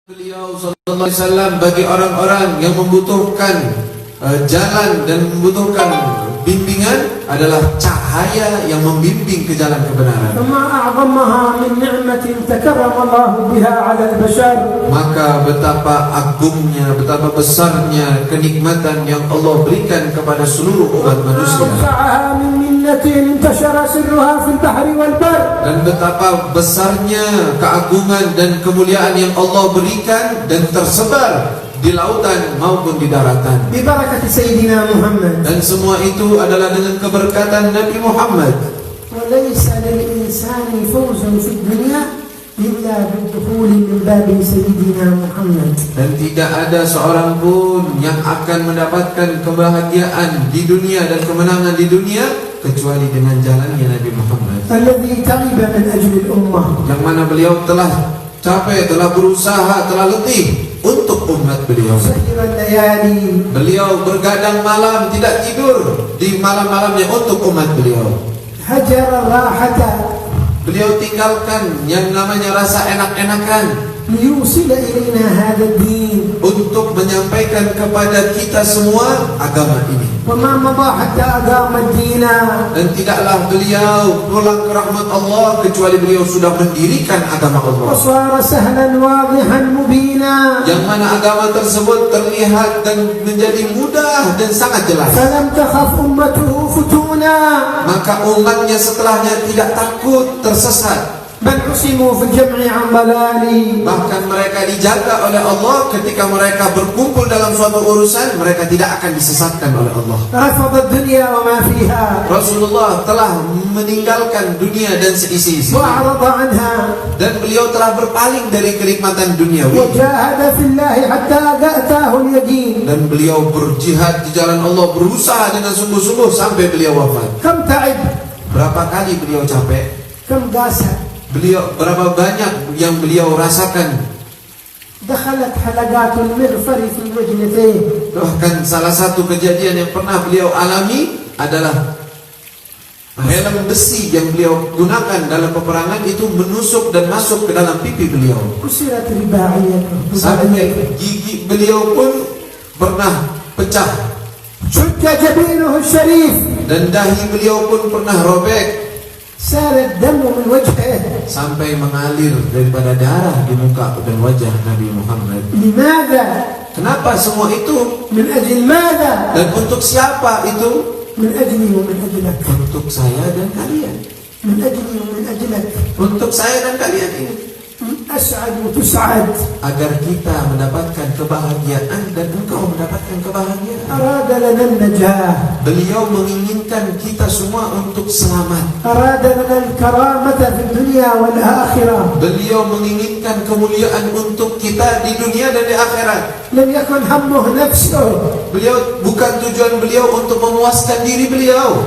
Beliau sallallahu alaihi wasallam bagi orang-orang yang membutuhkan jalan dan membutuhkan bimbingan adalah cahaya yang membimbing ke jalan kebenaran. Maka betapa agungnya, betapa besarnya kenikmatan yang Allah berikan kepada seluruh umat manusia. Dan betapa besarnya keagungan dan kemuliaan yang Allah berikan dan tersebar di lautan maupun di daratan. Dan semua itu adalah dengan keberkatan Nabi Muhammad. Dan tidak ada seorang pun yang akan mendapatkan kebahagiaan di dunia dan kemenangan di dunia kecuali dengan jalannya Nabi Muhammad. Yang mana beliau telah capek, telah berusaha, telah letih untuk umat beliau. Beliau bergadang malam, tidak tidur di malam-malamnya untuk umat beliau. Beliau tinggalkan yang namanya rasa enak-enakan untuk menyampaikan kepada kita semua agama ini. Dan tidaklah beliau pulang ke rahmat Allah kecuali beliau sudah mendirikan agama Allah, yang mana agama tersebut terlihat dan menjadi mudah dan sangat jelas. Maka umatnya setelahnya tidak takut tersesat. Bahkan mereka dijaga oleh Allah ketika mereka berkumpul dalam suatu urusan, mereka tidak akan disesatkan oleh Allah. Rasulullah telah meninggalkan dunia dan seisi-isinya, dan beliau telah berpaling dari kenikmatan duniawi, dan beliau berjihad di jalan Allah, berusaha dengan sungguh-sungguh sampai beliau wafat. Berapa kali beliau capek? Berapa banyak yang beliau rasakan. Bahkan salah satu kejadian yang pernah beliau alami adalah helm besi yang beliau gunakan dalam peperangan itu menusuk dan masuk ke dalam pipi beliau. Sampai gigi beliau pun pernah pecah, dan dahi beliau pun pernah robek, sampai mengalir daripada darah di muka dan wajah Nabi Muhammad. Kenapa semua itu? Dan untuk siapa itu? Untuk saya dan kalian. Untuk saya dan kalian ini, agar kita mendapatkan kebahagiaan dan engkau mendapatkan kebahagiaan. Beliau menginginkan kita semua untuk selamat. Beliau menginginkan kemuliaan untuk kita di dunia dan di akhirat. Beliau bukan tujuan beliau untuk memuaskan diri beliau.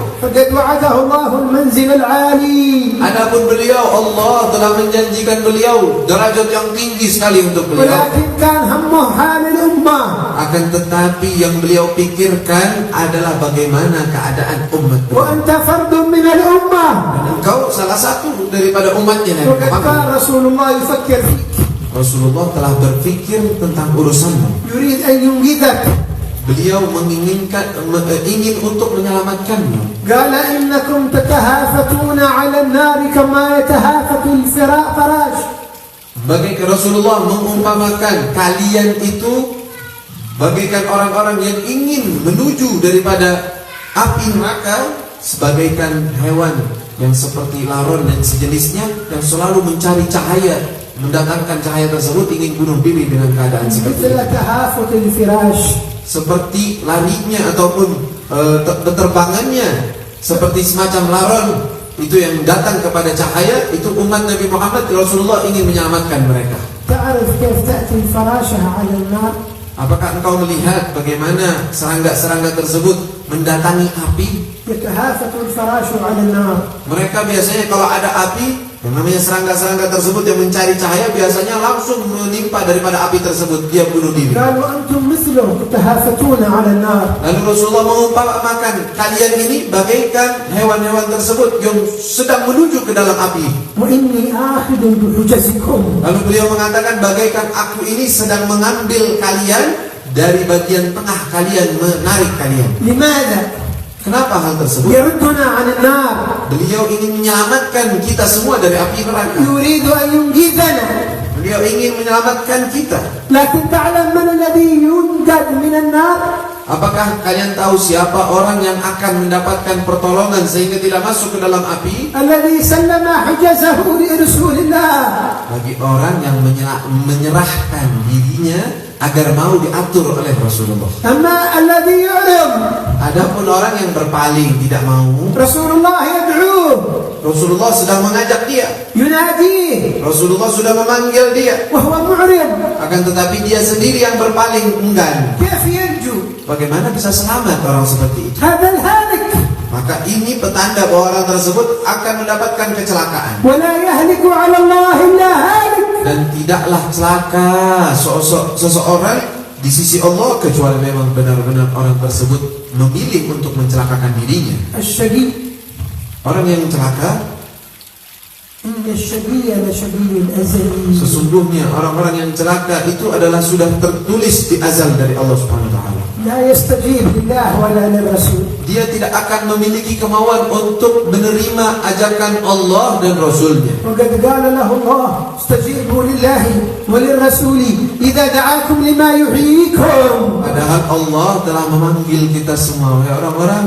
Adapun beliau, Allah telah menjanjikan beliau derajat yang tinggi sekali untuk beliau. Akan tetapi yang beliau pikirkan adalah bagaimana keadaan umat beliau. Dan engkau salah satu daripada umatnya Nabi Muhammad. Rasulullah telah berpikir tentang urusanmu. Beliau ingin untuk menyelamatkanmu. Bagaikan Rasulullah mengumpamakan kalian itu bagaikan orang-orang yang ingin menuju daripada api neraka, sebagaikan hewan yang seperti laron dan sejenisnya yang selalu mencari cahaya, mendatangkan cahaya tersebut, ingin bunuh diri dengan keadaan seperti itu. Seperti larinya ataupun berterbangannya seperti semacam laron itu yang datang kepada cahaya, itu umat Nabi Muhammad. Rasulullah ingin menyelamatkan mereka. Apakah engkau melihat bagaimana serangga-serangga tersebut mendatangi api? Mereka biasanya kalau ada api, Yang namanya serangga-serangga tersebut yang mencari cahaya biasanya langsung menimpa daripada api tersebut, dia bunuh diri. قال وأنتم مثله تهافتون على النار. Lalu Rasulullah mengumpamakan kalian ini bagaikan hewan-hewan tersebut yang sedang menuju ke dalam api. وإني آخذ بحجزكم. Lalu beliau mengatakan bagaikan aku ini sedang mengambil kalian dari bagian tengah kalian, menarik kalian. لماذا؟ Kenapa hal tersebut? يردنا عن النار. Beliau ingin menyelamatkan kita semua dari api neraka. يريد أن ينجزنا. Beliau ingin menyelamatkan kita. لكن تعلم من الذي ينجد من النار؟ Apakah kalian tahu siapa orang yang akan mendapatkan pertolongan sehingga tidak masuk ke dalam api? الذي سلم حجزه لرسول الله. Bagi orang yang menyerahkan dirinya agar mau diatur oleh Rasulullah. أما الذي يعرض، Adapun orang yang berpaling tidak mau, رسول الله يدعوه Rasulullah sedang mengajak dia, يناديه Rasulullah sudah memanggil dia, وهو معرض، akan tetapi dia sendiri yang berpaling enggan. كيف ينجو؟ Bagaimana bisa selamat orang seperti itu? هذا الهالك. Maka ini petanda bahwa orang tersebut akan mendapatkan kecelakaan. ولا يهلك على الله إلا هالك. Dan tidaklah celaka seseorang di sisi Allah kecuali memang benar-benar orang tersebut memilih untuk mencelakakan dirinya. الشقي، Orang yang celaka, إن الشقي لشقي الأزلي. sesungguhnya orang-orang yang celaka itu adalah sudah tertulis di azal dari Allah Subhanahu wa taala. لا يستجيب لله ولا للرسول. Dia tidak akan memiliki kemauan untuk menerima ajakan Allah dan Rasulnya. وقد قال له الله استجيبوا لله وللرسول إذا دعاكم لما يحييكم. Padahal Allah telah memanggil kita semua, wahai orang-orang,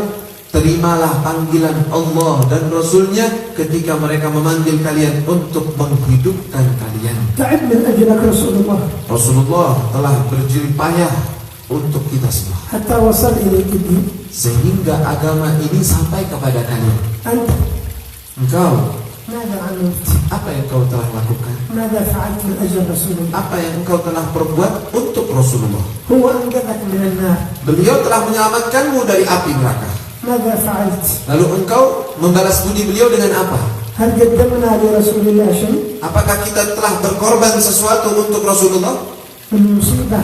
terimalah panggilan Allah dan Rasulnya ketika mereka memanggil kalian untuk menghidupkan kalian. تعب من أجلك رسول الله Rasulullah telah berjerih payah untuk kita semua حتى وصل إليك الدين. sehingga agama ini sampai kepada kalian. أنت Engkau, ماذا عملت؟ apa yang kau telah lakukan? ماذا فعلت من أجل رسول الله؟ Apa yang engkau telah perbuat untuk Rasulullah? هو أنقذك من النار، Beliau telah menyelamatkanmu dari api neraka. ماذا فعلت؟ Lalu engkau membalas budi beliau dengan apa? هل قدمنا لرسول الله شيء؟ Apakah kita telah berkorban sesuatu untuk Rasulullah? المصيبة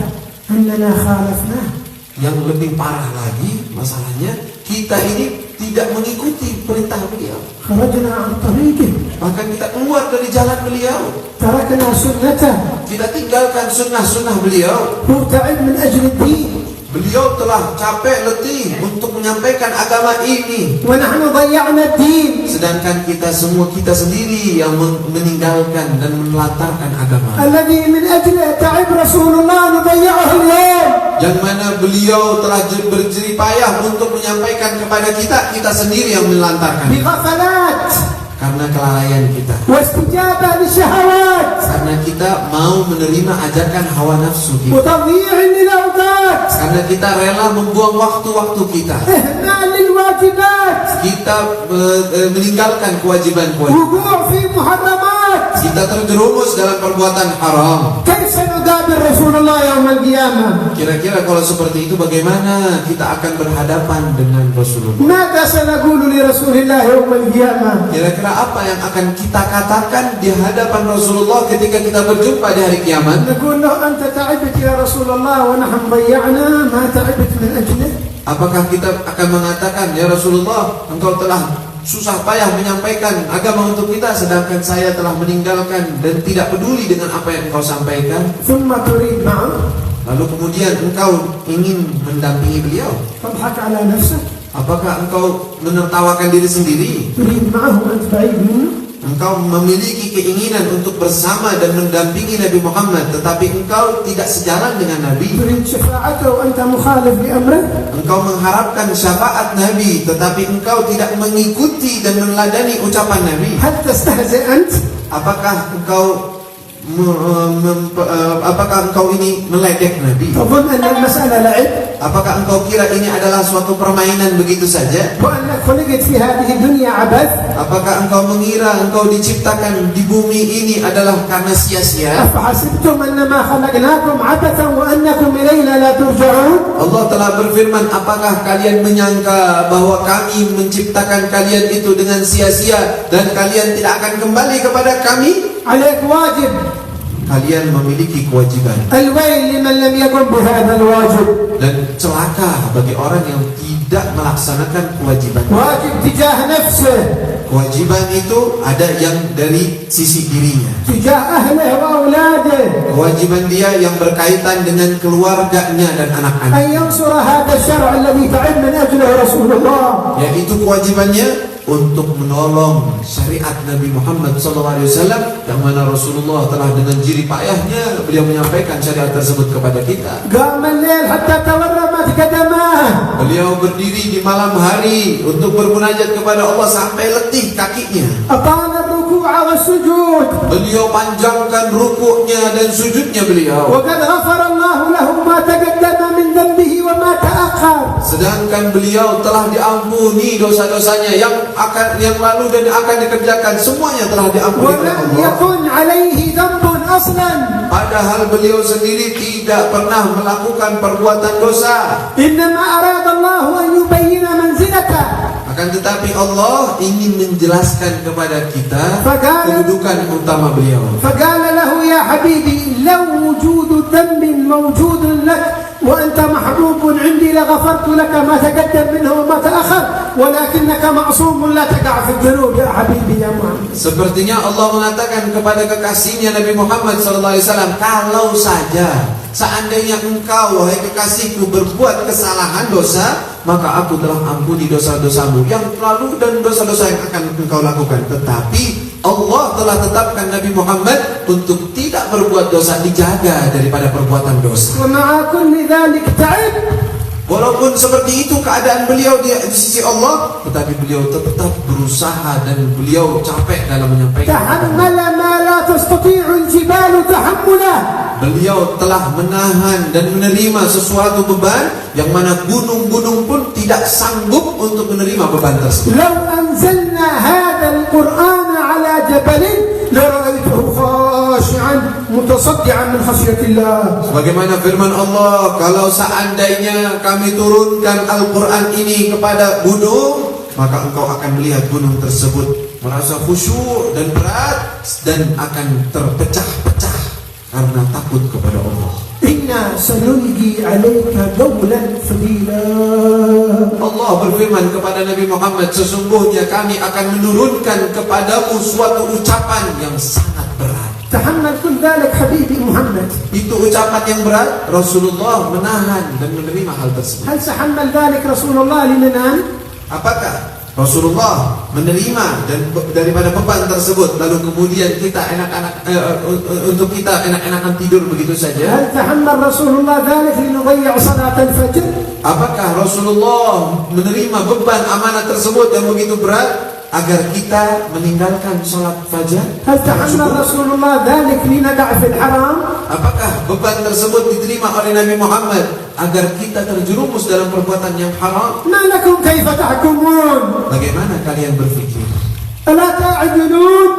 أننا خالفناه. Yang lebih parah lagi masalahnya, kita ini tidak mengikuti perintah beliau. خرجنا عن طريقه، Bahkan kita keluar dari jalan beliau. تركنا سنته. Kita tinggalkan sunnah-sunnah beliau. هو تعب من أجل الدين Beliau telah capek letih untuk menyampaikan agama ini. ونحن ضيعنا الدين. Sedangkan kita semua, kita sendiri yang meninggalkan dan menelantarkan agama. الذي من أجله تعب رسول الله نضيعه اليوم. Yang mana beliau telah berjerih payah untuk menyampaikan kepada kita, kita sendiri yang menelantarkan. بغفلات Karena kelalaian kita. واستجابة للشهوات Karena kita mau menerima ajakan hawa nafsu kita. وتضييع للأوقات، Karena kita rela membuang waktu-waktu kita. إهمال للواجبات، Kita meninggalkan kewajiban-kewajiban. وقوع في محرمات. Kita terjerumus dalam perbuatan haram. كيف نقابل رسول الله يوم القيامة؟ Kira-kira kalau seperti itu bagaimana kita akan berhadapan dengan Rasulullah? ماذا سنقول لرسول الله يوم القيامة؟ Kira-kira apa yang akan kita katakan di hadapan Rasulullah ketika kita berjumpa di hari kiamat? نقول له أنت تعبت يا رسول الله ونحن ضيعنا ما تعبت من أجله. Apakah kita akan mengatakan, ya Rasulullah, engkau telah susah payah menyampaikan agama untuk kita, sedangkan saya telah meninggalkan dan tidak peduli dengan apa yang engkau sampaikan? ثم تريد معه Lalu kemudian engkau ingin mendampingi beliau? تضحك على نفسك؟ Apakah engkau menertawakan diri sendiri? تريد معه أن تبعيد منه؟ Engkau memiliki keinginan untuk bersama dan mendampingi Nabi Muhammad, tetapi engkau tidak sejalan dengan Nabi. تريد شفاعته وأنت مخالف لأمره؟ Engkau mengharapkan syafaat Nabi, tetapi engkau tidak mengikuti dan meneladani ucapan Nabi. هل تستهزئ أنت؟ Apakah engkau apakah engkau ini meledek Nabi? تظن أن المسألة لعب Apakah engkau kira ini adalah suatu permainan begitu saja? وأنك خلقت في هذه الدنيا عبث Apakah engkau mengira engkau diciptakan di bumi ini adalah karena sia-sia? أفحسبتم أنما خلقناكم عبثا وأنكم إلينا لا ترجعون Allah telah berfirman, apakah kalian menyangka bahwa kami menciptakan kalian itu dengan sia-sia dan kalian tidak akan kembali kepada kami? عليك واجب Kalian memiliki kewajiban. الويل لمن لم يقم بهذا الواجب Dan celaka bagi orang yang tidak melaksanakan kewajiban. واجب تجاه نفسه Kewajiban itu ada yang dari sisi dirinya. تجاه أهله وأولاده Kewajiban dia yang berkaitan dengan keluarganya dan anak-anak. أن ينصر هذا الشرع الذي تعب من أجله رسول الله Yaitu kewajibannya untuk menolong syariat Nabi Muhammad SAW, yang mana Rasulullah telah dengan jerih payahnya beliau menyampaikan syariat tersebut kepada kita. قام الليل حتى تورمت قدماه Beliau berdiri di malam hari untuk bermunajat kepada Allah sampai letih kakinya. أطال الركوع والسجود Beliau panjangkan rukuknya dan sujudnya beliau. وقد غفر الله له ما تقدم من ذنبه وما تأخر Sedangkan beliau telah diampuni dosa-dosanya yang lalu dan akan dikerjakan, semuanya telah diampuni oleh ولم Allah. يكن عليه ذنب أصلا Padahal beliau sendiri tidak pernah melakukan perbuatan dosa. إنما أراد الله أن يبين منزلته Akan tetapi Allah ingin menjelaskan kepada kita kedudukan utama beliau. فقال له يا حبيبي لو وجود ذنب موجود لك وأنت محبوب عندي لغفرت لك ما تقدم منه وما تأخر ولكنك معصوم لا تقع في الذنوب يا حبيبي يا محمد. Sepertinya Allah mengatakan kepada kekasihnya Nabi Muhammad SAW, kalau saja seandainya engkau wahai kekasihku berbuat kesalahan dosa, maka aku telah ampuni dosa-dosamu yang lalu dan dosa-dosa yang akan engkau lakukan. Tetapi Allah telah tetapkan Nabi Muhammad untuk tidak berbuat dosa, dijaga daripada perbuatan dosa. ومع كل ذلك تعب Walaupun seperti itu keadaan beliau di sisi Allah, tetapi beliau tetap berusaha dan beliau capek dalam menyampaikan. تحمل ما لا تستطيع الجبال تحمله. Beliau telah menahan dan menerima sesuatu beban yang mana gunung-gunung pun tidak sanggup untuk menerima beban tersebut. لو أنزلنا هذا القرآن على جبل لرأيته خاشعا متصدعا من خشية الله. Bagaimana firman Allah, kalau seandainya kami turunkan Al-Quran ini kepada gunung, maka engkau akan melihat gunung tersebut merasa khusyuk dan berat dan akan terpecah-pecah karena takut kepada Allah. إنا سنلقي عليك قولا ثقيلا. Allah berfirman kepada Nabi Muhammad, sesungguhnya kami akan menurunkan kepadamu suatu ucapan yang sangat berat. تحمل كل ذلك حبيبي محمد. Itu ucapan yang berat, Rasulullah menahan dan menerima hal tersebut. هل تحمل ذلك رسول الله لمنام؟ Apakah Rasulullah menerima dan daripada beban tersebut, lalu kemudian kita untuk kita enak-enakan tidur begitu saja? هل تحمل رسول الله ذلك لنضيع صلاة الفجر؟ Apakah Rasulullah menerima beban amanah tersebut yang begitu berat agar kita meninggalkan sholat fajar? هل تحمل رسول الله ذلك لندع في الحرام؟ Apakah beban tersebut diterima oleh Nabi Muhammad agar kita terjerumus dalam perbuatan yang haram? ما لكم كيف تحكمون؟ Bagaimana kalian berpikir? ألا تعجلون؟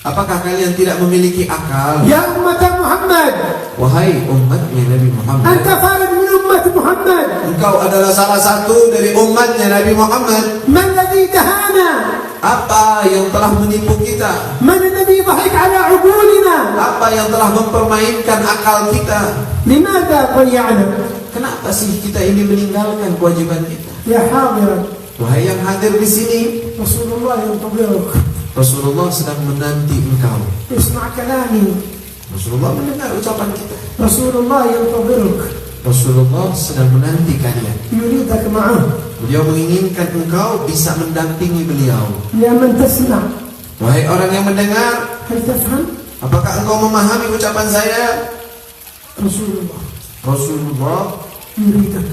Apakah kalian tidak memiliki akal? يا أمة محمد Wahai umatnya Nabi Muhammad, أنت فرد من أمة محمد. engkau adalah salah satu dari umatnya Nabi Muhammad. من الذي دهانا؟ Apa yang telah menipu kita? من الذي ضحك على عقولنا؟ Apa yang telah mempermainkan akal kita? لماذا ضيعنا؟ Kenapa sih kita ini meninggalkan kewajiban kita? يا حاضرا Wahai yang hadir di sini, رسول الله ينتظرك. Rasulullah sedang menanti engkau. اسمع كلامي. Rasulullah mendengar ucapan kita. رسول الله ينتظرك. Rasulullah sedang menanti kalian. يريدك معه. Beliau menginginkan engkau bisa mendampingi beliau. يا من تسمع Wahai orang yang mendengar, هل تفهم؟ apakah engkau memahami ucapan saya? رسول الله Rasulullah يريدك.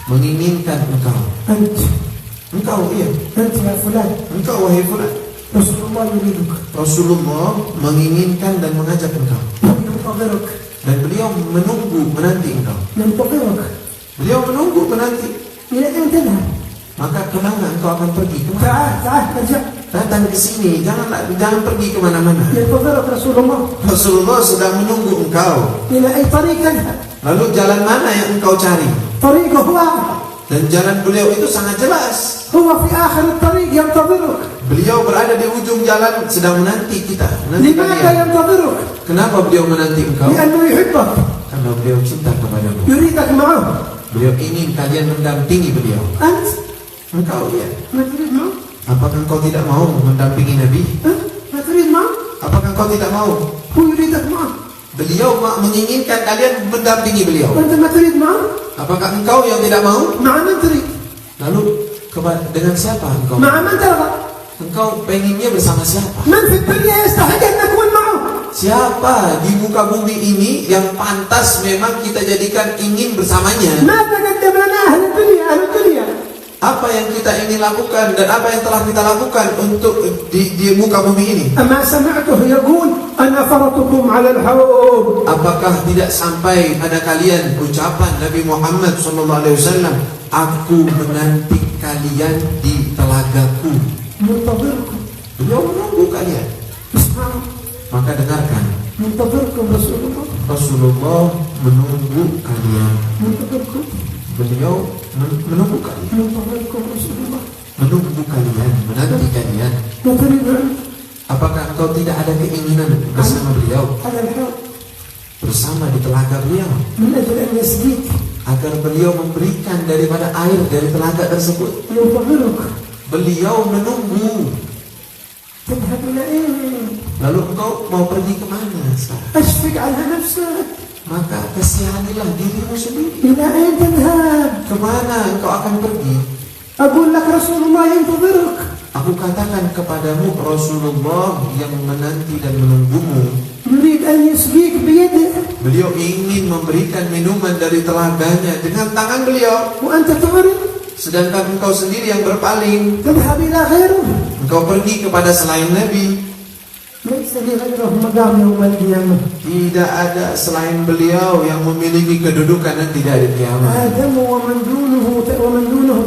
menginginkan engkau. أنت Engkau, iya. أنت يا فلان Engkau, wahai fulan. رسول الله يريدك Rasulullah menginginkan dan mengajak engkau, ينتظرك dan beliau menunggu menanti engkau. ينتظرك. Beliau menunggu menanti. إلى أين تذهب؟ Maka kemana engkau akan pergi? Kemana? تعال تعال ارجع. Datang ke sini, jangan pergi kemana-mana. ينتظرك رسول الله. Rasulullah sedang menunggu engkau. إلى أي طريق تذهب؟ Lalu jalan mana yang engkau cari? طريقه واضح. Dan jalan beliau itu sangat jelas. هو في آخر الطريق ينتظرك. Beliau berada di ujung jalan sedang menanti kita. Menanti لماذا kalian. ينتظرك؟ Kenapa beliau menanti engkau? لأنه يحبك، Karena beliau cinta kepadamu. يريدك معه. Beliau ingin kalian mendampingi beliau. أنت Engkau ya. ما تريد معه؟ Apakah engkau tidak mau mendampingi Nabi? ها؟ ما تريد معه؟ Apakah engkau tidak mau? هو يريدك معه. Beliau menginginkan kalian mendampingi beliau. وأنت ما تريد معه؟ Apakah engkau yang tidak mau? مع من تريد؟ Lalu dengan siapa engkau? مع من ترغب؟ Engkau penginnya bersama siapa? من في الدنيا يستحق أن نكون معه؟ Siapa di muka bumi ini yang pantas memang kita jadikan ingin bersamanya? ماذا قدم لنا أهل الدنيا؟ أهل الدنيا Apa yang kita ingin lakukan dan apa yang telah kita lakukan untuk di muka bumi ini? أما سمعته يقول أنا فرطكم على الحوض. Apakah tidak sampai pada kalian ucapan Nabi Muhammad SAW, aku menanti kalian di telagaku. منتظركم. Beliau menunggu kalian. اسمعوا، Maka dengarkan, منتظركم رسول الله. Rasulullah menunggu kalian. منتظركم Beliau menunggu kalian, منتظركم رسول الله. menunggu kalian, menanti kalian. ما تريد أنت؟ Apakah engkau tidak ada keinginan bersama beliau, على الحوض bersama di telaga beliau, من أجل أن يسقيك. agar beliau memberikan daripada air dari telaga tersebut? ينتظرك. Beliau menunggu. تذهب إلى أين؟ Lalu engkau mau pergi kemana sekarang? أشفق على نفسك. Maka kasihanilah dirimu sendiri. إلى أين تذهب؟ Kemana engkau akan pergi? أقول لك رسول الله ينتظرك. Aku katakan kepadamu, Rasulullah yang menanti dan menunggumu. يريد أن يسقيك بيده Beliau ingin memberikan minuman dari telaganya dengan tangan beliau. وأنت تعرض. Sedangkan engkau sendiri yang berpaling. تذهب إلى غيره. Engkau pergi kepada selain Nabi. ليس لغيره مقام يوم القيامة. Tidak ada selain beliau yang memiliki kedudukan dan tidak ada kiamat. آدم ومن دونه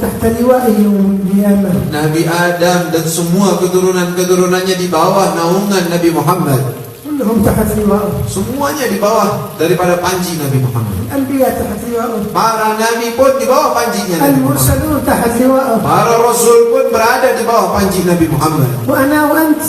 تحت لواء يوم القيامة. Nabi Adam dan semua keturunan-keturunannya di bawah naungan Nabi Muhammad. كلهم تحت لواءه. Semuanya di bawah daripada panji Nabi Muhammad. الأنبياء تحت لواءه. Para nabi pun di bawah panjinya Nabi Muhammad. المرسلون تحت لواءه. Para rasul pun berada di bawah panji Nabi Muhammad. وأنا وأنت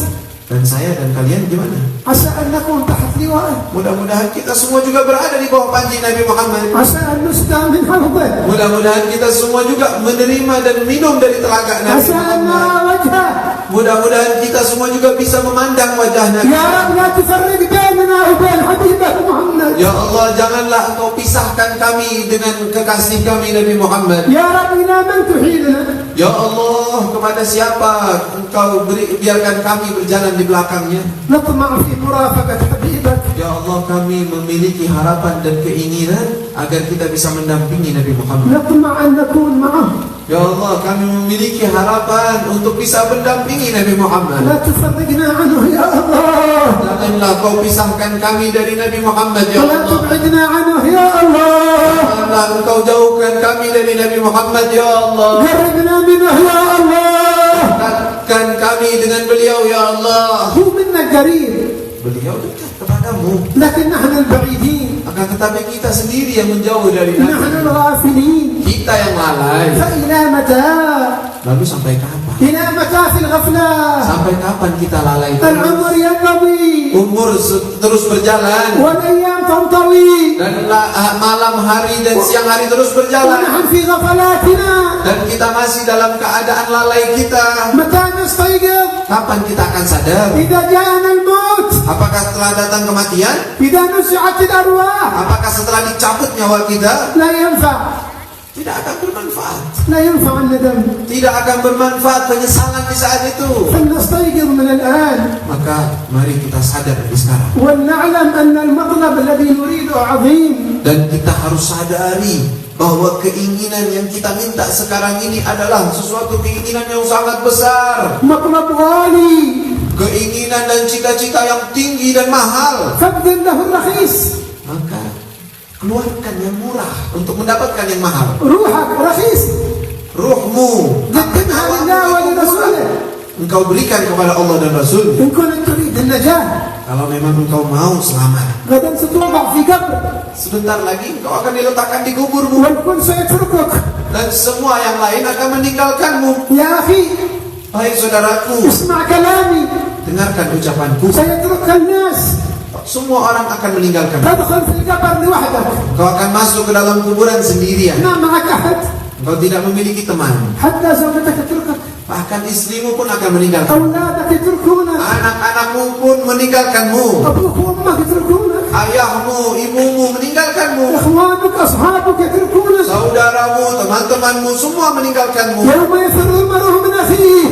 Dan saya dan kalian gimana? عسى أن نكون تحت لواءه. Mudah-mudahan kita semua juga berada di bawah panji Nabi Muhammad. عسى أن نسقى من حوضه. Mudah-mudahan kita semua juga menerima dan minum dari telaga Nabi عسى أن Muhammad. نرى وجهه. Mudah-mudahan kita semua juga bisa memandang wajah Nabi. يا رب لا تفرق بيننا وبين حبيبك محمد. Ya Allah, janganlah engkau pisahkan kami dengan kekasih kami Nabi Muhammad. يا رب إلى من تحيلنا؟ Ya Allah, kepada siapa engkau biarkan kami berjalan di belakangnya? نطمع في مرافقة حبيبك. Ya Allah, kami memiliki harapan dan keinginan agar kita bisa mendampingi Nabi Muhammad. نطمع أن نكون معه. Ya Allah, kami memiliki harapan untuk bisa mendampingi Nabi Muhammad. لا تفرقنا عنه يا الله. Janganlah kau pisahkan kami dari Nabi Muhammad, ya ولا Allah. تبعدنا عنه يا الله. Janganlah engkau jauhkan kami dari Nabi Muhammad, ya Allah. قربنا منه يا الله. Dekatkan kami dengan beliau, ya Allah. هو منا قريب Beliau dekat kepadamu. لكن نحن البعيدين. Akan tetapi kita sendiri yang menjauh dari نحن Nabi. الغافلين. Kita yang lalai. فإلى متى؟ Lalu sampai kapan? إلى متى في الغفلة؟ Sampai kapan kita lalai? العمر ينقضي Umur terus berjalan. والأيام تنطوي Dan malam hari dan siang hari terus berjalan. ونحن في غفلاتنا. Dan kita masih dalam keadaan lalai kita. متى نستيقظ؟ Kapan kita akan sadar? إذا جاءنا الموت. Apakah setelah datang kematian? إذا نزعت الأرواح. Apakah setelah dicabut nyawa kita? لا ينفع. Tidak akan bermanfaat. لا ينفع الندم. Tidak akan bermanfaat penyesalan di saat itu. فلنستيقظ من الآن Maka mari kita sadar dari sekarang. ولنعلم أن المطلب الذي نريده عظيم. Dan kita harus sadari bahwa keinginan yang kita minta sekarang ini adalah sesuatu keinginan yang sangat besar. مطلب غالي. keinginan dan cita-cita yang tinggi dan mahal, فابذل له الرخيص. maka keluarkan yang murah untuk mendapatkan yang mahal. روحك رخيص، Ruhmu قدمها لله ولرسوله. engkau berikan kepada Allah dan Rasul. إن كنت تريد النجاة Kalau memang engkau mau selamat, غدا ستوضع في قبر sebentar lagi engkau akan diletakkan di kuburmu, والكل سيتركك. dan semua yang lain akan meninggalkanmu. يا أخي Hai saudaraku, اسمع كلامي، dengarkan ucapanku. سيتركك الناس، Semua orang akan meninggalkanmu. تدخل في القبر لوحدك، Engkau akan masuk ke dalam kuburan sendirian. ما معك أحد، Engkau tidak memiliki teman. حتى زوجتك تتركك، Bahkan istrimu pun akan meninggalkan. أولادك يتركونك، Anak-anakmu pun meninggalkanmu. أبوك وأمك يتركونك، Ayahmu, ibumu meninggalkanmu. إخوانك أصحابك يتركونك. Saudaramu, teman-temanmu semua meninggalkanmu. يوم يفر المرء من أخيه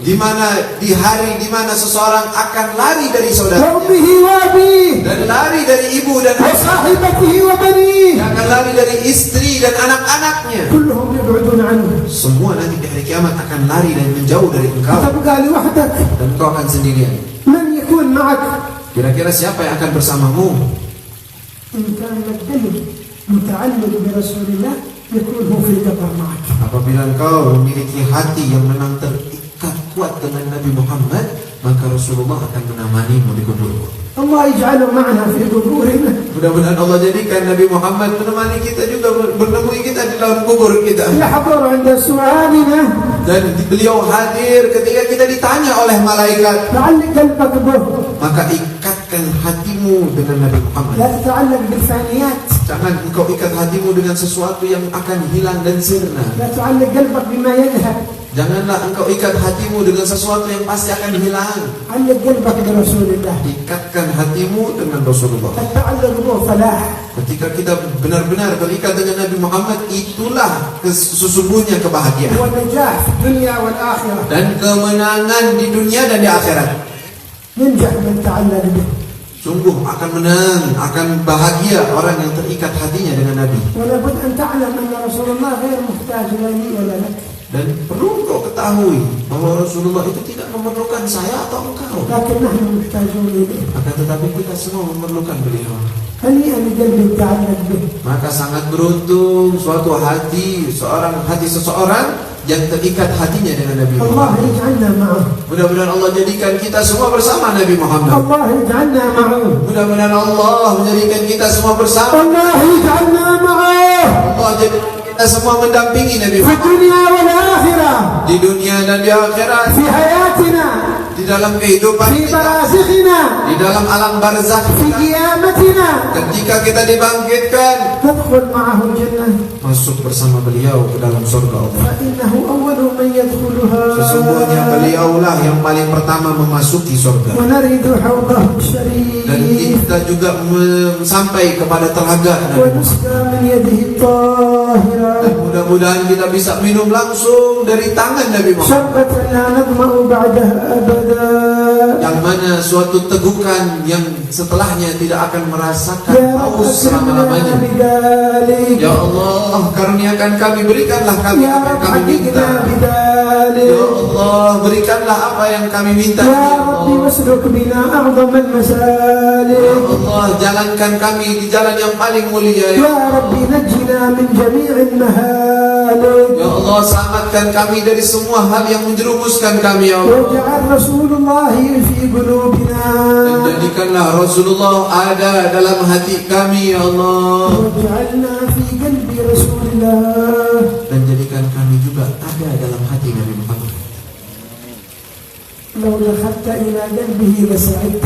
Di hari di mana seseorang akan lari dari saudaranya وأمه وأبيه dan lari dari ibu dan ayah, وصاحبته وبنيه، akan lari dari istri dan anak-anaknya. كلهم يبعدون عنه، Semua nanti di hari kiamat akan lari dan menjauh dari engkau, تبقى لوحدك. dan engkau akan sendirian. من يكون معك؟ Kira-kira siapa yang akan bersamamu? إن كان الدم متعلق برسول الله يكون هو في القبر معك. Apabila engkau memiliki hati yang memang terikat kuat dengan Nabi Muhammad, maka Rasulullah akan menemanimu di kuburmu. الله يجعله معنا في قبورنا. Mudah-mudahan Allah jadikan Nabi Muhammad menemani kita juga, menemui kita di dalam kubur kita. يحضر عند سؤالنا، Dan beliau hadir ketika kita ditanya oleh malaikat. تعلق قلبك به، Maka ikatkan hatimu dengan Nabi Muhammad. لا تتعلق بالفانيات، Jangan engkau ikat hatimu dengan sesuatu yang akan hilang dan sirna. لا تعلق قلبك بما يذهب، Janganlah engkau ikat hatimu dengan sesuatu yang pasti akan hilang. علق قلبك برسول الله. Ikatkan hatimu dengan Rasulullah. التعلق به فلاح. Ketika kita benar-benar terikat dengan Nabi Muhammad, itulah sesungguhnya kebahagiaan والنجاح في الدنيا والآخرة. dan kemenangan di dunia dan di akhirat. ينجح من تعلق به. Sungguh akan menang, akan bahagia orang yang terikat hatinya dengan Nabi. ولابد أن تعلم أن رسول الله غير محتاج لا لي ولا لك، Dan perlu kau ketahui bahwa Rasulullah itu tidak memerlukan saya atau engkau. لكن نحن محتاجون إليه. Akan tetapi kita semua memerlukan beliau. هنيئا لقلبي تعلق به. Maka sangat beruntung suatu hati seseorang yang terikat hatinya dengan Nabi الله Muhammad. يجعلنا معه. Mudah-mudahan Allah jadikan kita semua bersama Nabi Muhammad. الله يجعلنا معه. Mudah-mudahan Allah menjadikan kita semua bersama. الله يجعلنا معه Allah jadikan kita semua mendampingi Nabi في Muhammad الدنيا والآخرة، di dunia dan di akhirat, في حياتنا، di dalam kehidupan في kita, برازخنا، di dalam alam barzakh في kita. قيامتنا، Ketika kita dibangkitkan, ندخل معه الجنة، masuk bersama beliau ke dalam surga Allah. فإنه أول من يدخلها، Sesungguhnya beliaulah yang paling pertama memasuki surga. ونرد حوضه الشريف، Dan kita juga sampai kepada telaga Nabi Muhammad. ونسقى من يده الطاهرة Dan mudah-mudahan kita bisa minum langsung dari tangan Nabi Muhammad, شربة لا نظمأ بعدها أبدا. yang mana suatu tegukan yang setelahnya tidak akan merasakan يا رب haus أكرمنا selama-lamanya. بذلك، Ya Allah, karuniakan kami, berikanlah kami يا apa yang رب kami minta. حققنا Ya بذلك، Allah, berikanlah apa yang kami minta. يا Ya رب Allah, واسلك بنا أعظم Ya المسالك، Allah, jalankan kami di jalan yang paling mulia. Ya يا رب نجنا من جميع المهالك، Ya Allah, selamatkan kami dari semua hal yang menjerumuskan kami. Ya Allah, واجعل رسول الله في قلوبنا، dan jadikanlah Rasulullah ada dalam hati kami. Ya Allah, واجعلنا في قلب رسول الله. dan jadikan kami juga ada dalam hati Nabi Muhammad. لو دخلت إلى قلبه لسعدت.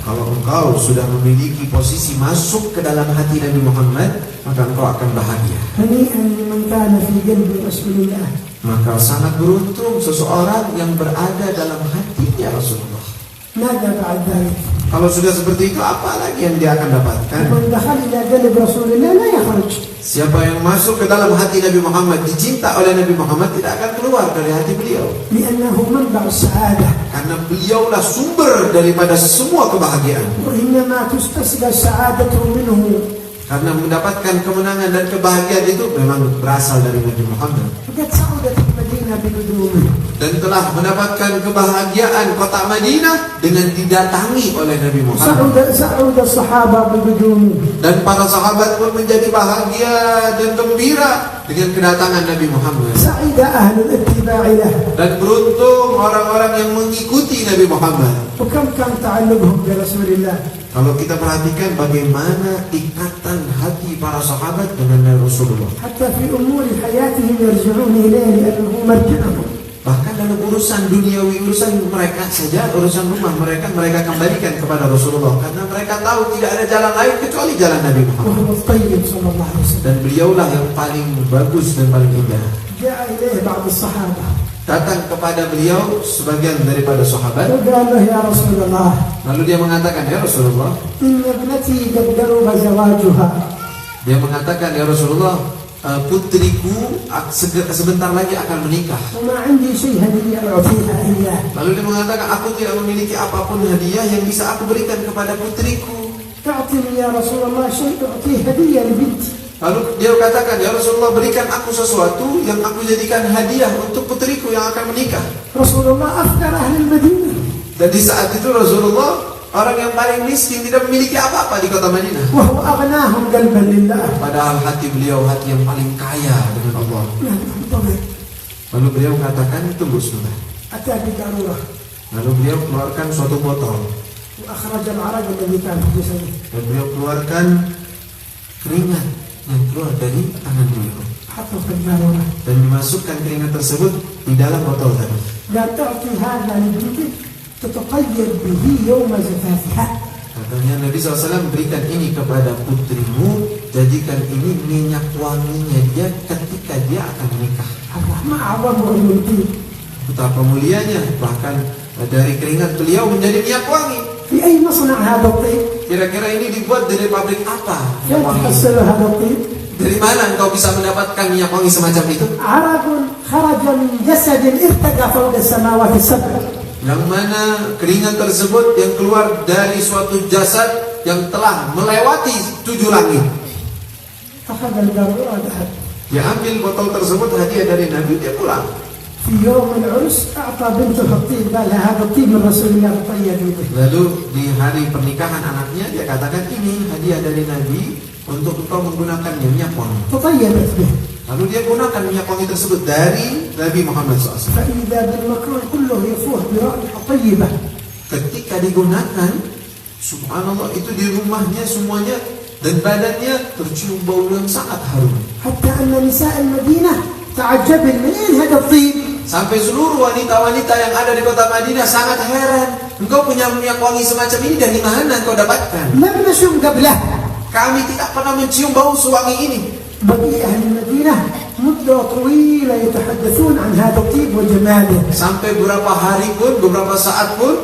Kalau engkau sudah memiliki posisi masuk ke dalam hati Nabi Muhammad, maka engkau akan bahagia. هنيئا لمن كان في قلب رسول الله. Maka sangat beruntung seseorang yang berada dalam hatinya Rasulullah. ماذا بعد ذلك؟ Kalau sudah seperti itu, apa lagi yang dia akan dapatkan? من دخل إلى قلب رسول الله لا يخرج. Siapa yang masuk ke dalam hati Nabi Muhammad, dicinta oleh Nabi Muhammad, tidak akan keluar dari hati beliau. لأنه منبع السعادة، Karena beliaulah sumber daripada semua kebahagiaan. وإنما تستسقى السعادة منه. Karena mendapatkan kemenangan dan kebahagiaan itu memang berasal dari Nabi Muhammad. فقد سعدت المدينة بقدومه. dan telah mendapatkan kebahagiaan kota Madinah dengan didatangi oleh Nabi Muhammad. سعود الصحابة بقدومه. Dan para sahabat pun menjadi bahagia dan gembira dengan kedatangan Nabi Muhammad. سعد أهل الاتباع له. Dan beruntung orang-orang yang mengikuti Nabi Muhammad. وكم كان تعلقهم برسول الله. Kalau kita perhatikan bagaimana ikatan hati para sahabat dengan Rasulullah. حتى في أمور حياتهم يرجعون إليه لأنه مرجعهم. Bahkan dalam urusan duniawi, urusan mereka saja, urusan rumah mereka kembalikan kepada Rasulullah. Karena mereka tahu tidak ada jalan lain kecuali jalan Nabi Muhammad. وهو الطيب صلى الله عليه وسلم. Dan beliaulah yang paling bagus dan paling indah. جاء إليه بعض الصحابة. Datang kepada beliau sebagian daripada sahabat. وقال له يا رسول الله. Lalu dia mengatakan, ya Rasulullah. إن ابنتي قد قرب زواجها. Dia mengatakan, ya Rasulullah, putriku sebentar lagi akan menikah. وما عندي شيء هدية أعطيها إياه. Lalu dia mengatakan, aku tidak memiliki apapun hadiah yang bisa aku berikan kepada putriku. أعطني يا رسول الله شيء أعطيه هدية لبنتي. Lalu dia katakan, ya Rasulullah, berikan aku sesuatu yang aku jadikan hadiah untuk putriku yang akan menikah. رسول الله أفقر أهل المدينة. Dan di saat itu Rasulullah orang yang paling miskin, tidak memiliki apa-apa di kota Madinah. وهو أغناهم قلبا لله. Padahal hati beliau hati yang paling kaya dengan Allah. انتظر. Lalu beliau katakan, tunggu sebentar. أتى بقارورة Lalu beliau keluarkan suatu botol. وأخرج العرق الذي كان في جسده. Dan beliau keluarkan keringat yang keluar dari tangan beliau. حطه في القارورة. Dan dimasukkan keringat tersebut di dalam botol tadi. لا تعطي هذا لبنتك تتطيب به يوم زفافها. Katanya Nabi SAW, berikan ini kepada putrimu, jadikan ini minyak wanginya dia ketika dia akan menikah. الله ما أعظمه المنتج. Betapa mulianya, bahkan dari keringat beliau menjadi minyak wangi. في أي مصنع هذا الطيب؟ Kira-kira ini dibuat dari pabrik apa? كيف Minyak wangi. تحصل هذا الطيب؟ Dari mana engkau bisa mendapatkan minyak wangi semacam itu? عرق خرج من جسد ارتقى فوق السماوات السبع. Yang mana keringat tersebut yang keluar dari suatu jasad yang telah melewati 7 langit. أخذ القارورة ذهب. Dia ambil botol tersebut hadiah dari Nabi, dia pulang. في يوم العرس أعطى بنته الطيب قال لها هذا الطيب من رسول الله تطيبي به. Lalu di hari pernikahan anaknya dia katakan, ini hadiah dari Nabi untuk engkau menggunakannya, minyak wangi. تطيبت به. Lalu dia gunakan minyak wangi tersebut dari Nabi Muhammad SAW. فإذا بالمكان كله يفوح برائحة طيبة. Ketika digunakan, subhanallah, itu di rumahnya semuanya dan badannya tercium bau yang sangat harum. حتى أن نساء المدينة تعجبن من أين هذا الطيب؟ Sampai seluruh wanita-wanita yang ada di kota Madinah sangat heran. Engkau punya minyak wangi semacam ini dari mana engkau dapatkan? لم نشم قبله. Kami tidak pernah mencium bau sewangi ini. بقي أهل المدينة مدة طويلة يتحدثون عن هذا الطيب وجماله. Sampai beberapa hari pun, beberapa saat pun,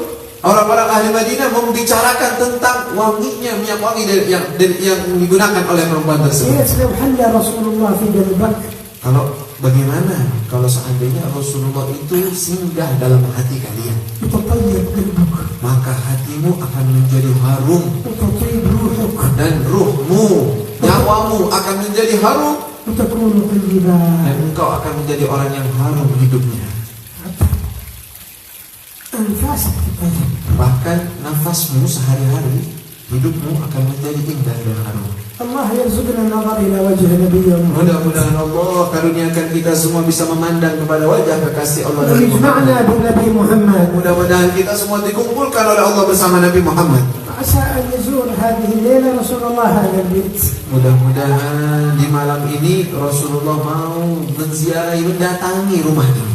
orang-orang ahli Madinah membicarakan tentang wanginya minyak wangi yang digunakan oleh perempuan tersebut. كيف لو حل رسول الله في قلبك؟ Kalau bagaimana kalau seandainya Rasulullah itu singgah dalam hati kalian, يتطيب قلبك maka hatimu akan menjadi harum وتطيب روحك dan ruhmu, nyawamu akan menjadi harum وتكون طيبا. dan engkau akan menjadi orang yang harum hidupnya. أنفاسك تطيب. Bahkan nafasmu sehari-hari, hidupmu akan menjadi indah dan harum. الله يرزقنا النظر إلى وجه نبيه محمد. Mudah-mudahan Allah karuniakan kita semua bisa memandang kepada wajah kekasih Allah Nabi ويجمعنا Muhammad. بالنبي محمد. Mudah-mudahan kita semua dikumpulkan oleh Allah bersama Nabi Muhammad. عسى أن يزور هذه الليلة رسول الله هذا البيت. Mudah-mudahan di malam ini Rasulullah mau menziarahi, mendatangi rumah ini.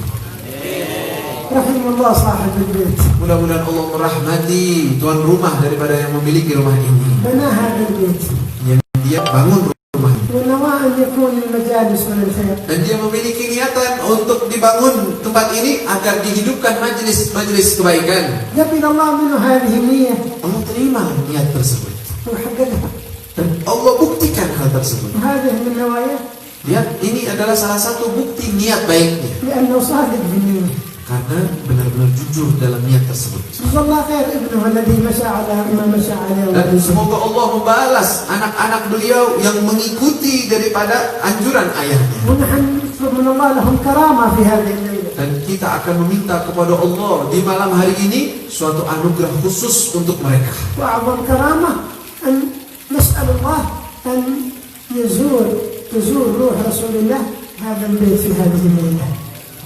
رحم الله صاحب البيت. Mudah-mudahan Allah merahmati tuan rumah daripada yang memiliki rumah ini. بنى هذا البيت Yang dia bangun rumah ini. ونوى أن يكون المجالس من الخير. Dan dia memiliki niatan untuk dibangun tempat ini agar dihidupkan majelis-majelis kebaikan. قبل الله منه هذه النية Allah terima niat tersebut. وحققها. Dan Allah buktikan hal tersebut. وهذه من نواياه Lihat, ini adalah salah satu bukti niat baiknya. لأنه صادق في النية. Karena benar benar-benar jujur dalam niat tersebut. جزا الله خير ابنه الذي مشى على ما مشى عليه. Dan semoga Allah membalas anak-anak beliau yang mengikuti daripada anjuran ayahnya. ونحن نطلب من الله لهم كرامة في هذه الليلة. Dan kita akan meminta kepada Allah di malam hari ini suatu anugerah khusus untuk mereka. وأعظم كرامة أن نسأل الله أن تزور روح رسول الله هذا البيت في هذه الليلة.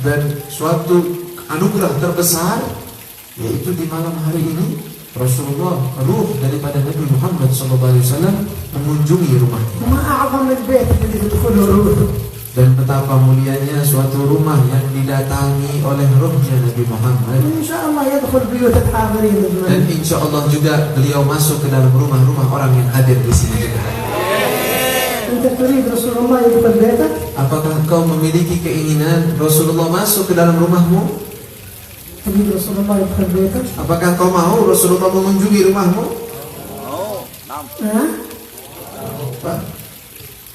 Dan suatu anugerah terbesar yaitu di malam hari ini Rasulullah, ruh daripada Nabi Muhammad SAW mengunjungi rumahnya. وما أعظم البيت الذي تدخله روح. Dan betapa mulianya suatu rumah yang didatangi oleh ruhnya Nabi Muhammad. إن شاء الله يدخل بيوت الحاضرين. Dan insya Allah juga beliau masuk ke dalam rumah-rumah orang yang hadir di sini juga. أنت تريد رسول الله يدخل بيتك؟ Apakah engkau memiliki keinginan Rasulullah masuk ke dalam rumahmu? تريد رسول الله يدخل بيتك؟ Apakah engkau mau Rasulullah mengunjungi rumahmu? ها؟ Pak?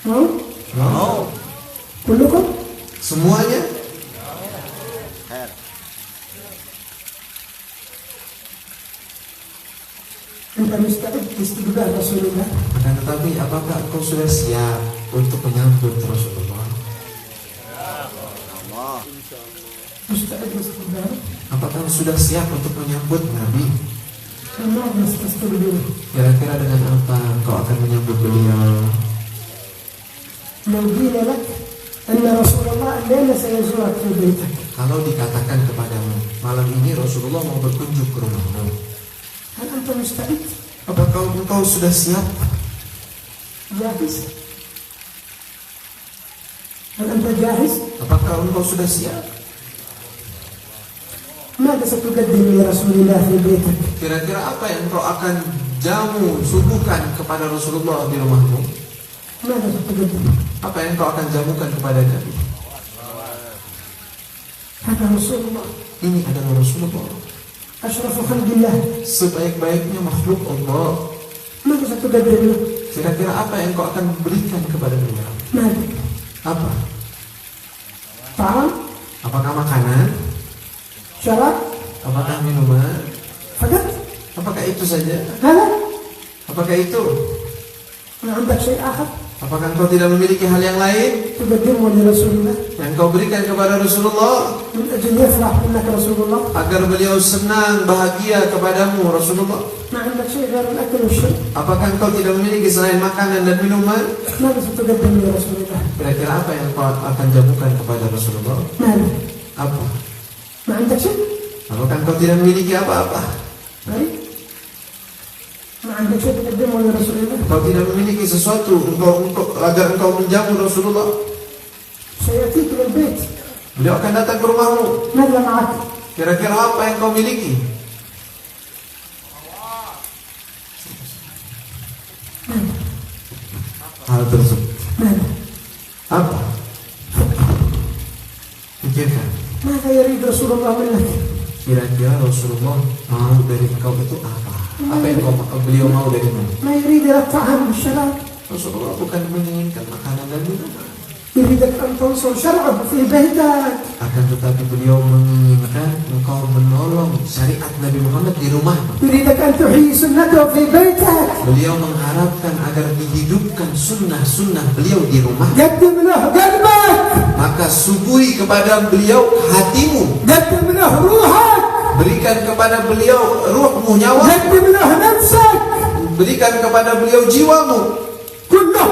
mau؟ Mau? كلكم؟ Semuanya? أنت مستعد لاستقبال رسول الله؟ Akan tetapi apakah engkau sudah siap untuk menyambut Rasulullah? مستعد لاستقباله؟ Apakah sudah siap untuk menyambut Nabi? ماذا ستستقبله؟ Kira-kira dengan apa engkau akan menyambut beliau? لو قيل لك أن رسول الله الليلة سيزورك في بيتك، Kalau dikatakan kepadamu, malam ini Rasulullah mau berkunjung ke rumahmu, هل أنت مستعد؟ apakah engkau sudah siap? جاهز؟ هل أنت جاهز؟ Apakah engkau sudah siap? ماذا ستقدم لرسول الله في بيتك؟ Kira-kira apa yang engkau akan jamu, suguhkan kepada Rasulullah di rumahmu? ماذا ستقدم؟ Apa yang engkau akan jamukan kepada Nabi? هذا رسول الله Ini adalah Rasulullah, أشرف خلق الله، sebaik-baiknya makhluk Allah. ماذا ستقدم له؟ Kira-kira apa yang engkau akan berikan kepada beliau? ماذا؟ Apa? طعام؟ Apakah makanan? شراب؟ Apakah minuman? فقط؟ Apakah itu saja? هذا؟ Apakah itu? ما عندك شيء آخر Apakah engkau tidak memiliki hal yang lain تقدمه لرسول الله yang engkau berikan kepada Rasulullah من أجل يفرح منك رسول الله؟ agar beliau senang, bahagia kepadamu Rasulullah? ما عندك شيء غير الأكل والشرب؟ Apakah engkau tidak memiliki selain makanan dan minuman? ماذا ستقدم لرسول الله؟ Kira-kira apa yang engkau akan jamukan kepada Rasulullah? ماذا؟ Apa? ما عندك شيء؟ Apakah engkau tidak memiliki apa-apa? طيب ما عندك شيء تقدمه لرسول الله؟ Engkau tidak memiliki sesuatu agar engkau menjamu Rasulullah? سيأتيك إلى البيت، Beliau akan datang ke rumahmu. ماذا معك؟ Kira-kira apa yang kau miliki? Hal tersebut. ماذا؟ Apa? Pikirkan. ماذا يريد رسول الله منك؟ Kira-kira Rasulullah mau dari engkau itu apa? Apa yang beliau mau darimu? ما يريد إلى الطعام والشراب، Rasulullah bukan menginginkan makanan dan minuman, يريدك أن تنصر شرعه في بيتك، akan tetapi beliau menginginkan engkau menolong syariat Nabi Muhammad di rumahmu. يريدك أن تحيي سنته في بيتك. Beliau mengharapkan agar dihidupkan sunnah-sunnah beliau di rumah. قدم له قلبك، Maka suguhi kepada beliau hatimu, قدم له روحك، berikan kepada beliau ruhmu, nyawa, قدم له نفسك، berikan kepada beliau jiwamu. كله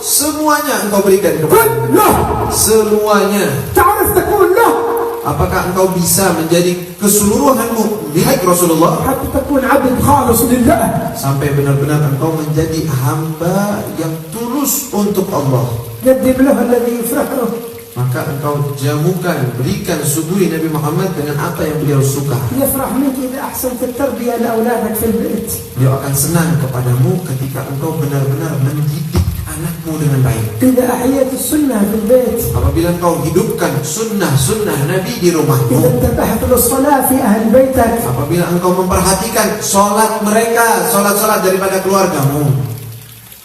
Semuanya engkau berikan kepada beliau. كله Semuanya. تعرف تكون له Apakah engkau bisa menjadi keseluruhanmu milik Rasulullah? حتى تكون عبد خالص لله. Sampai benar-benar engkau menjadi hamba yang tulus untuk Allah. قدم له الذي يفرحه، Maka engkau jamukan, berikan, suguhi Nabi Muhammad dengan apa yang beliau suka. يفرح منك إذا أحسنت التربية لأولادك في البيت. Beliau akan senang kepadamu ketika engkau benar-benar mendidik anakmu dengan baik. إذا أحييت السنة في البيت، Apabila engkau hidupkan sunnah-sunnah Nabi di rumahmu. إذا انتبهت للصلاة في أهل بيتك، Apabila engkau memperhatikan sholat mereka, sholat-sholat daripada keluargamu.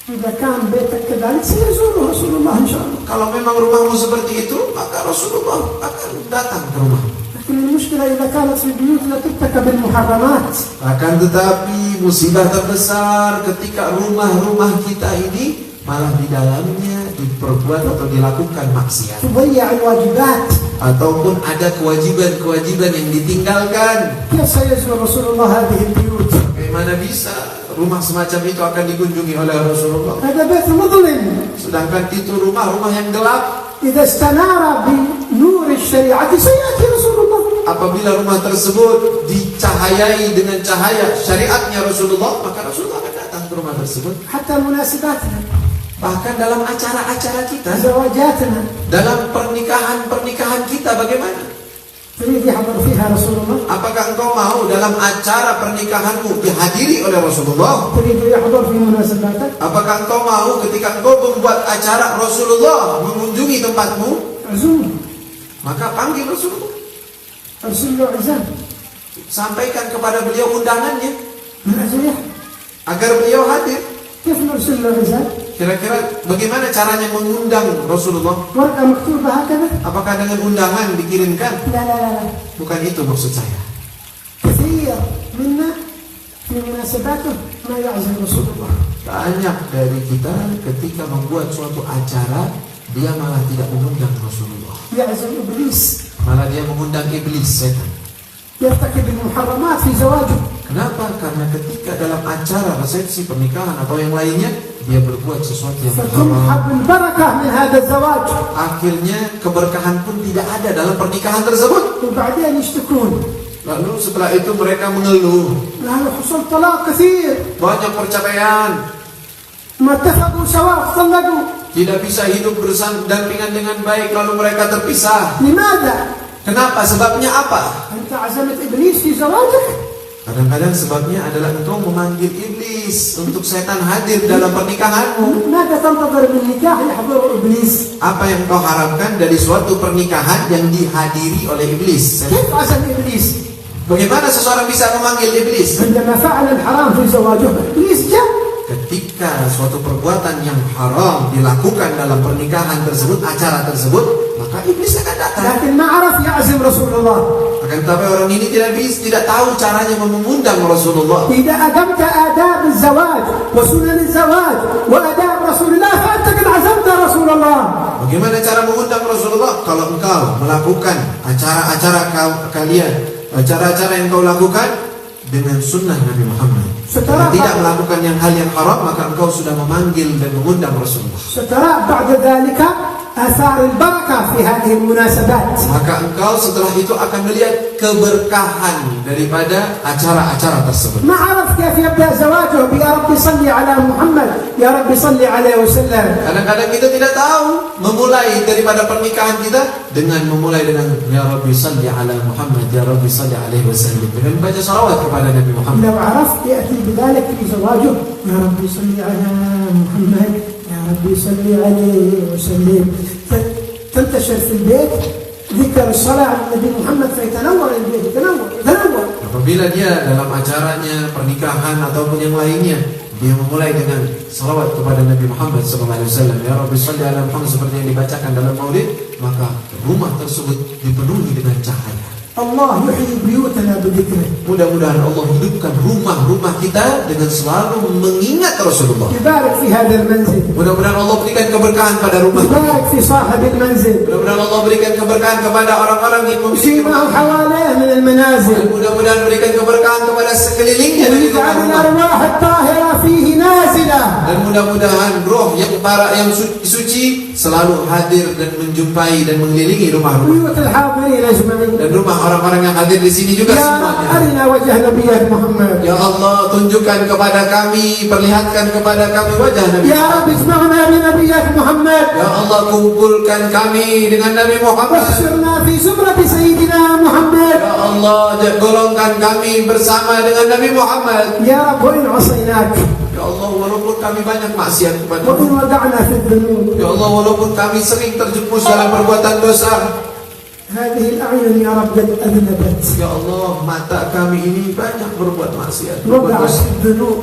إذا كان بيتك كذلك سيزوره رسول الله إن شاء الله. Kalau memang rumahmu seperti itu, maka Rasulullah akan datang ke rumahmu. لكن المشكلة إذا كانت في البيوت لا ترتكب المحرمات. Akan tetapi musibah terbesar ketika rumah-rumah kita ini malah di dalamnya diperbuat atau dilakukan maksiat, تضيع الواجبات. ataupun ada kewajiban-kewajiban yang ditinggalkan. كيف سيزور رسول الله هذه البيوت؟ Bagaimana bisa rumah semacam itu akan dikunjungi oleh Rasulullah? هذا بيت مظلم. Sedangkan itu rumah-rumah yang gelap. إذا استنار بنور الشريعة سيأتي رسول الله. Apabila rumah tersebut dicahayai dengan cahaya syariatnya Rasulullah, maka Rasulullah akan datang ke rumah tersebut. حتى مناسباتنا، Bahkan dalam acara-acara kita, زواجاتنا، dalam pernikahan kita bagaimana? تريد يحضر فيها رسول الله؟ Apakah engkau mau dalam acara pernikahanmu dihadiri oleh Rasulullah? تريد يحضر في مناسباتك؟ Apakah engkau mau ketika engkau membuat acara Rasulullah mengunjungi tempatmu? عزوم، Maka panggil Rasulullah. أرسل له عزام Sampaikan kepada beliau undangannya من أجل يحضر. agar beliau hadir. كيف نرسل له عزام؟ Kira-kira bagaimana caranya mengundang Rasulullah? ورقة مكتوبة هكذا؟ Apakah dengan undangan dikirimkan? لا لا لا لا. Bukan itu maksud saya. كثير منا في مناسباته ما يعزم رسول الله. Banyak dari kita ketika membuat suatu acara, dia malah tidak mengundang Rasulullah. يعزم إبليس، Malah dia mengundang iblis, setan. يرتكب المحرمات في زواجه. Kenapa? Karena ketika dalam acara resepsi pernikahan atau yang lainnya, dia berbuat sesuatu yang haram. فتمحق البركة من هذا الزواج. Akhirnya keberkahan pun tidak ada dalam pernikahan tersebut. وبعدين يشتكون، Lalu setelah itu mereka mengeluh, لأنه حصل طلاق كثير، banyak perceraian, ما اتفقوا سواء طلقوا. tidak bisa hidup berdampingan dengan baik, lalu mereka terpisah. لماذا؟ Kenapa? Sebabnya apa? أنت عزمت إبليس في زواجك. Kadang-kadang sebabnya adalah engkau memanggil iblis untuk setan hadir dalam pernikahanmu. ماذا تنتظر من نكاح يحضر إبليس؟ Apa yang kau harapkan dari suatu pernikahan yang dihadiri oleh iblis? كيف عزم إبليس؟ Bagaimana seseorang bisa memanggil iblis? عندما فعل الحرام في زواجه إبليس جاء. Ketika suatu perbuatan yang haram dilakukan dalam pernikahan tersebut, acara tersebut, maka iblis akan datang. لكن ما عرف يعزم رسول الله. Akan tetapi orang ini tidak tahu caranya mengundang Rasulullah. إذا أقمت آداب الزواج وسنن الزواج وآداب رسول الله فأنت قد عزمت رسول الله. Bagaimana cara mengundang Rasulullah? Kalau engkau melakukan acara-acara kalian, acara-acara yang kau lakukan dengan sunnah Nabi Muhammad, dan tidak melakukan hal yang haram, maka engkau sudah memanggil dan mengundang Rasulullah. سترى بعد ذلك آثار البركة في هذه المناسبات. Maka engkau setelah itu akan melihat keberkahan daripada acara-acara tersebut. ما عرف كيف يبدأ زواجه يا رب صل على محمد يا رب صل عليه وسلم. Kadang-kadang kita tidak tahu memulai daripada pernikahan kita dengan memulai dengan Ya Rabbi salli ala Muhammad, Ya Rabbi salli alaihi wasallam, dengan membaca salawat kepada Nabi Muhammad. لو عرفت يأتي بذلك في زواجه يا رب صل على محمد يا رب صل عليه وسلم. تنتشر في البيت ذكر الصلاة على النبي محمد فيتنور البيت، يتنور. Apabila dia dalam acaranya pernikahan ataupun yang lainnya, dia memulai dengan salawat kepada Nabi Muhammad SAW, Ya Rabbi salli ala Muhammad, seperti yang dibacakan dalam maulid, maka rumah tersebut dipenuhi dengan cahaya. Allah yuhyi buyutana bidzikri. Mudah-mudahan Allah hidupkan rumah-rumah kita dengan selalu mengingat Rasulullah. يبارك في هذا المنزل. Mudah-mudahan Allah berikan keberkahan pada rumah. يبارك في صاحب المنزل. Mudah-mudahan Allah berikan keberkahan kepada orang-orang yang memiliki فيما rumah. حواليه من المنازل. Mudah-mudahan berikan keberkahan kepada sekelilingnya dari ويجعل rumah-rumah. الأرواح الطاهرة فيه نازلة. Dan mudah-mudahan roh yang suci selalu hadir dan menjumpai dan mengelilingi rumah-rumah. بيوت الحاضرين أجمعين. Dan rumah orang-orang yang hadir di sini juga يا semuanya. أرنا وجه نبيك محمد. Ya Allah, tunjukkan kepada kami, perlihatkan kepada kami wajah Nabi. يا رب اجمعنا بنبيك محمد. Ya Allah, kumpulkan kami dengan Nabi Muhammad. واحشرنا في زمرة سيدنا محمد. Ya Allah, golongkan kami bersama dengan Nabi Muhammad. يا رب وإن عصيناك Ya Allah, walaupun kami banyak maksiat وإن kepada-Mu. وقعنا في الذنوب. Ya Allah, walaupun kami sering terjerumus dalam perbuatan dosa. هذه الأعين يا رب قد أذنبت. Ya Allah, mata kami ini banyak berbuat maksiat, berbuat وقعت dosa, في الذنوب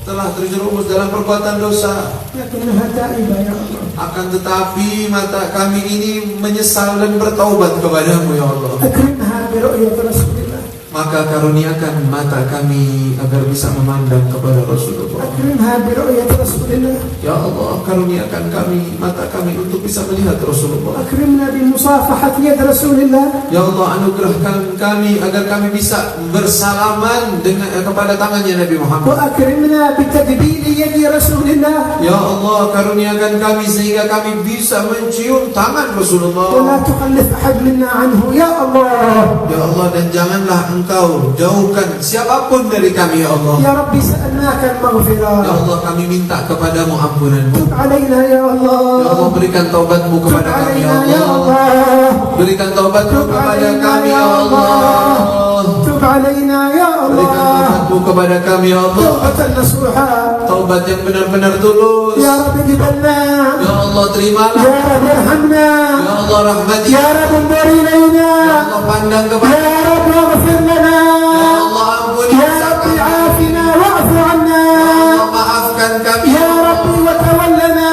telah terjerumus dalam perbuatan dosa. لكنها تائبة يا الله. Akan tetapi mata kami ini menyesal dan bertaubat kepada-Mu, ya Allah. أكرمها برؤية رسول الله. maka karuniakan mata kami agar bisa memandang kepada Rasulullah. أكرمها برؤية رسول الله. Ya Allah, karuniakan kami mata kami untuk bisa melihat Rasulullah. أكرمنا بمصافحة يد رسول الله. Ya Allah, anugerahkan kami agar kami bisa bersalaman dengan kepada tangannya Nabi Muhammad. وأكرمنا بتدبير يد رسول الله. Ya Allah, karuniakan kami sehingga kami bisa mencium tangan ولا Rasulullah. تخلف أحد منا عنه يا الله. Ya Allah, dan janganlah Engkau jauhkan siapapun dari kami, ya Allah. يا ربي سألناك المغفرة. Ya Allah, kami minta kepadamu ampunanmu. تب علينا يا الله. Ya Allah, berikan taubatmu تب kepada kami, ya علينا يا Allah. الله. Berikan taubatmu تب kepada علينا kami, يا ya Allah. الله. تب علينا يا Berikan الله. taubatmu kepada kami, ya Allah. توبة نصوحا. Taubat yang benar-benar tulus. يا رب اقبلنا. Ya Allah, terimalah. يا رب ارحمنا. Ya Allah, rahmati. يا رب انظر إلينا. Ya Allah, pandang kepada. يا رب اغفر لنا. Ya Allah, ampuni يا dosa رب kami. عافنا واعف عنا. Ya Allah, maafkan kami. يا رب وتولنا.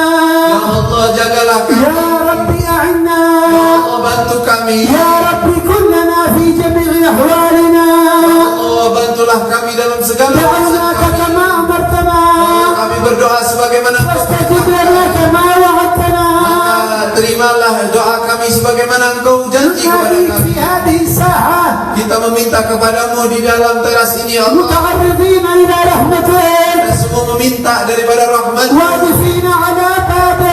Ya Allah, jagalah kami. يا رب أعنا. Ya Allah, bantu kami. يا رب كن لنا في جميع أحوالنا. Ya Allah, bantulah kami dalam segala urusan دعوناك kami. كما أمرتنا. Kami berdoa sebagaimana Engkau فاستجب لنا كما وعدتنا. maka terimalah doa kami sebagaimana Engkau janji kepada نناديك kami. في هذه الساعة Kita meminta kepadamu di dalam teras ini, ya Allah. متعرضين إلى رحمتك Kita semua meminta daripada rahmat-Mu. واقفين على بابك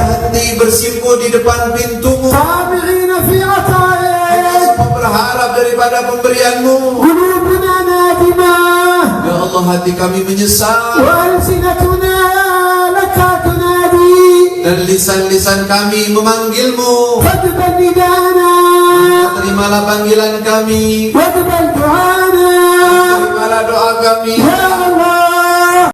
Hati bersimpu di depan pintumu. طامعين في Kita عطائك. semua berharap daripada pemberian-Mu. قلوبنا نادمة Ya Allah, hati kami menyesal وألسنتنا لك تنادي. dan lisan-lisan kami memanggil-Mu. فاقبل نداءنا Terimalah panggilan kami. واقبل